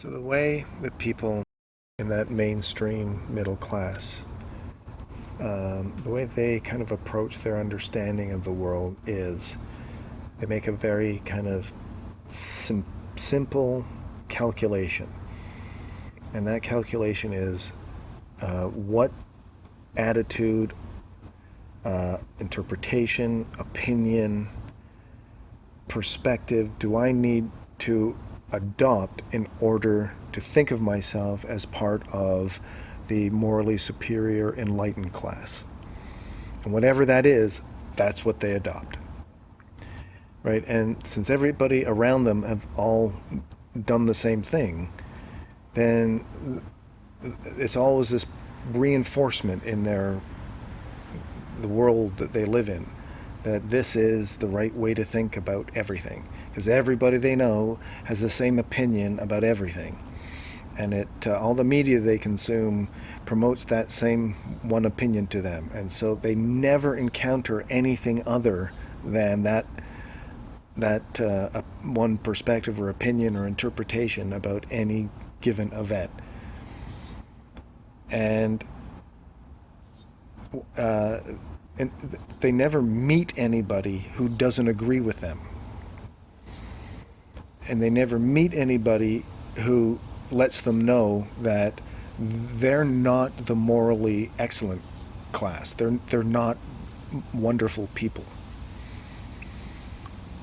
So the way that people in that mainstream middle class, the way they kind of approach their understanding of the world is they make a very kind of simple calculation. And that calculation is what attitude, interpretation, opinion, perspective do I need to adopt in order to think of myself as part of the morally superior enlightened class. And whatever that is, that's what they adopt. Right? And since everybody around them have all done the same thing, then it's always this reinforcement in the world that they live in, that this is the right way to think about everything, because everybody they know has the same opinion about everything, and all the media they consume promotes that same one opinion to them, and so they never encounter anything other than that one perspective or opinion or interpretation about any given event. And they never meet anybody who doesn't agree with them. And they never meet anybody who lets them know that they're not the morally excellent class. They're not wonderful people.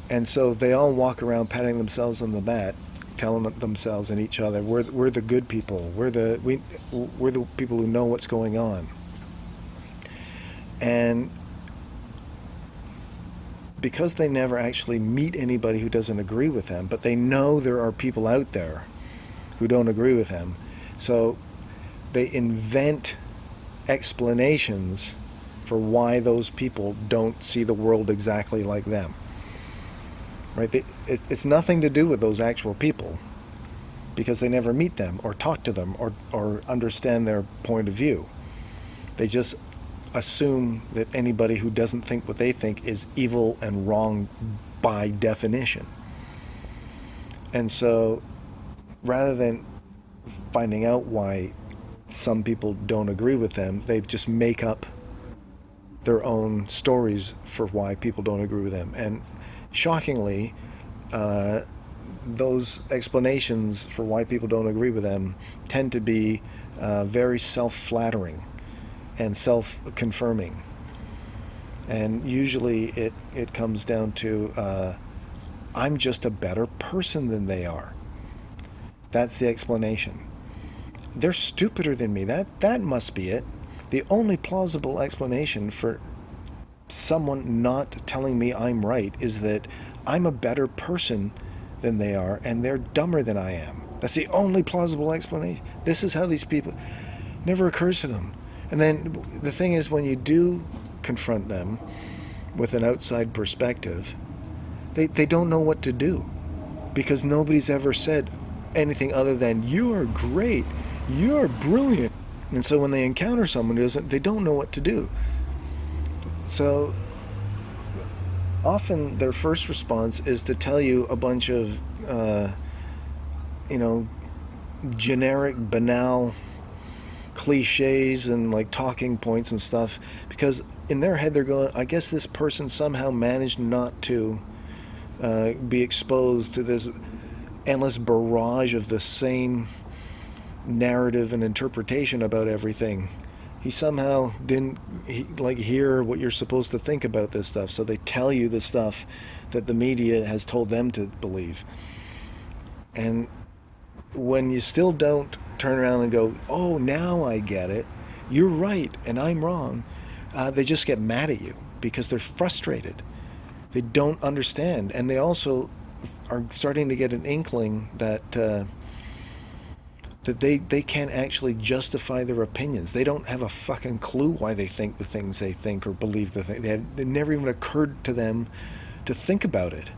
And so they all walk around patting themselves on the back, telling themselves and each other, we're the good people. We're the people who know what's going on. And because they never actually meet anybody who doesn't agree with them, but they know there are people out there who don't agree with them, so they invent explanations for why those people don't see the world exactly like them. Right? It's nothing to do with those actual people, because they never meet them or talk to them or understand their point of view. They just assume that anybody who doesn't think what they think is evil and wrong by definition. And so rather than finding out why some people don't agree with them, they just make up their own stories for why people don't agree with them. And shockingly, those explanations for why people don't agree with them tend to be very self-flattering and self-confirming. And usually it comes down to, I'm just a better person than they are. That's the explanation. They're stupider than me. That must be it. The only plausible explanation for someone not telling me I'm right is that I'm a better person than they are and they're dumber than I am. That's the only plausible explanation. This is how these people, never occurs to them. And then the thing is, when you do confront them with an outside perspective, they don't know what to do, because nobody's ever said anything other than, you are great, you're brilliant. And so when they encounter someone who doesn't, they don't know what to do. So often their first response is to tell you a bunch of, generic, banal cliches and like talking points and stuff, because in their head they're going, I guess this person somehow managed not to be exposed to this endless barrage of the same narrative and interpretation about everything. He somehow didn't hear what you're supposed to think about this stuff, so they tell you the stuff that the media has told them to believe. And when you still don't turn around and go, oh, now I get it, you're right and I'm wrong, they just get mad at you because they're frustrated. They don't understand. And they also are starting to get an inkling that they can't actually justify their opinions. They don't have a fucking clue why they think the things they think or believe the thing. It never even occurred to them to think about it.